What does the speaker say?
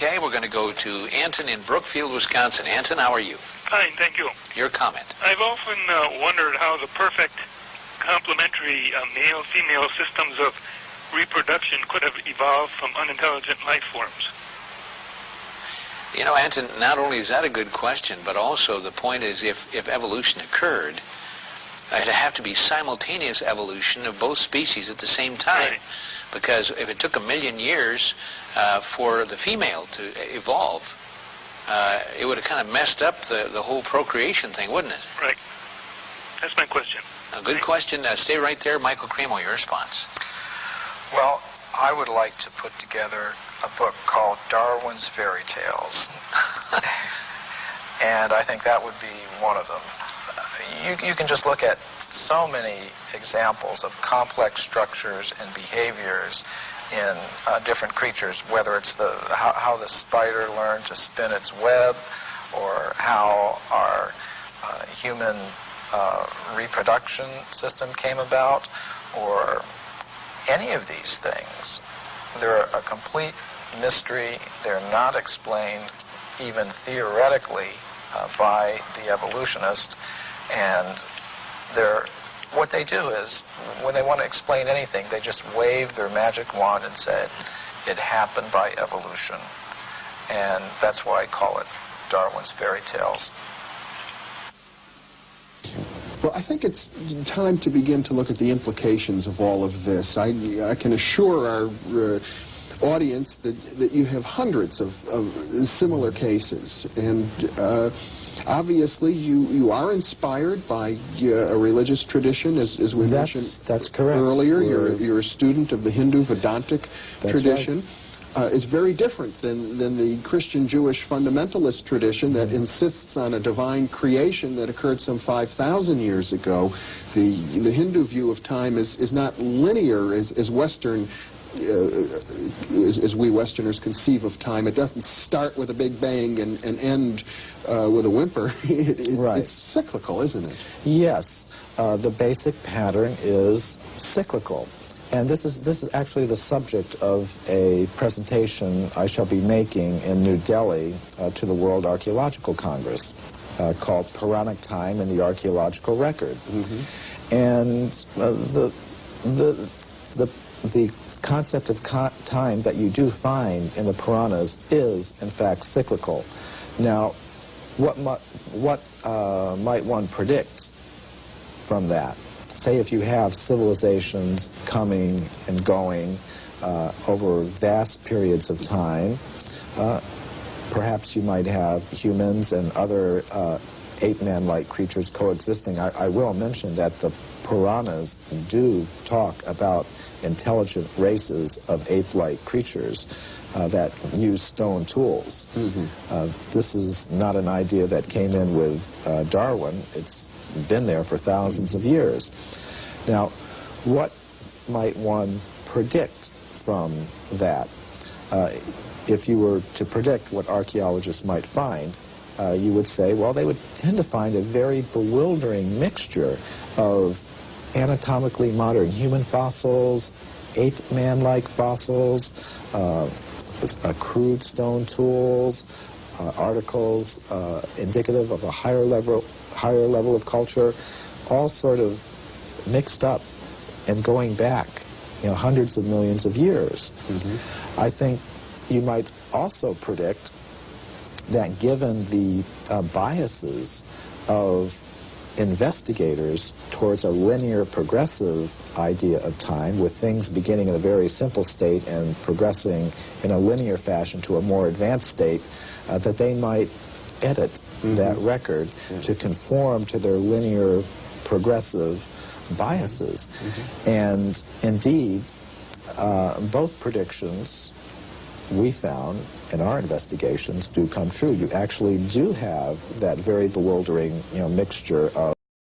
Okay, we're going to go to Anton in Brookfield, Wisconsin. Anton, how are you? Fine, thank you. Your comment. I've often wondered how the perfect complementary male-female systems of reproduction could have evolved from unintelligent life forms. You know, Anton, not only is that a good question, but also the point is if evolution occurred, it'd have to be simultaneous evolution of both species at the same time. Right. Because if it took 1 million years for the female to evolve, it would have kind of messed up the whole procreation thing, wouldn't it? Right. That's my question. A good question. Stay right there. Michael Cremo, your response. Well, I would like to put together a book called Darwin's Fairy Tales. And I think that would be one of them. You can just look at so many examples of complex structures and behaviors in different creatures, whether it's how the spider learned to spin its web, or how our human reproduction system came about, or any of these things. They're a complete mystery. They're not explained even theoretically by the evolutionist. And what they do is, when they want to explain anything, they just wave their magic wand and say, it happened by evolution. And that's why I call it Darwin's Fairy Tales. Well, I think it's time to begin to look at the implications of all of this. I can assure our audience that you have hundreds of similar cases, and obviously you are inspired by a religious tradition, as we mentioned that's correct. Earlier. You're a student of the Hindu Vedantic tradition. Right. It's very different than the Christian-Jewish fundamentalist tradition that insists on a divine creation that occurred some 5,000 years ago. The Hindu view of time is not linear as Western, as we Westerners conceive of time. It doesn't start with a big bang and end with a whimper. Right. It's cyclical, isn't it? Yes. The basic pattern is cyclical. And this is actually the subject of a presentation I shall be making in New Delhi to the World Archaeological Congress called Puranic Time in the Archaeological Record. Mm-hmm. And the concept of time that you do find in the Puranas is, in fact, cyclical. Now, what might one predict from that? Say if you have civilizations coming and going over vast periods of time, perhaps you might have humans and other ape-man-like creatures coexisting. I will mention that the Puranas do talk about intelligent races of ape-like creatures that use stone tools. Mm-hmm. This is not an idea that came in with Darwin. It's been there for thousands of years. Now, what might one predict from that? If you were to predict what archaeologists might find, you would say, well, they would tend to find a very bewildering mixture of anatomically modern human fossils, ape-man-like fossils, crude stone tools, articles indicative of a higher level of culture, all sort of mixed up and going back, hundreds of millions of years. Mm-hmm. I think you might also predict that given the biases of investigators towards a linear progressive idea of time, with things beginning in a very simple state and progressing in a linear fashion to a more advanced state, that they might edit mm-hmm. that record to conform to their linear progressive biases. Mm-hmm. And indeed, both predictions we found in our investigations do come true. You actually do have that very bewildering, mixture of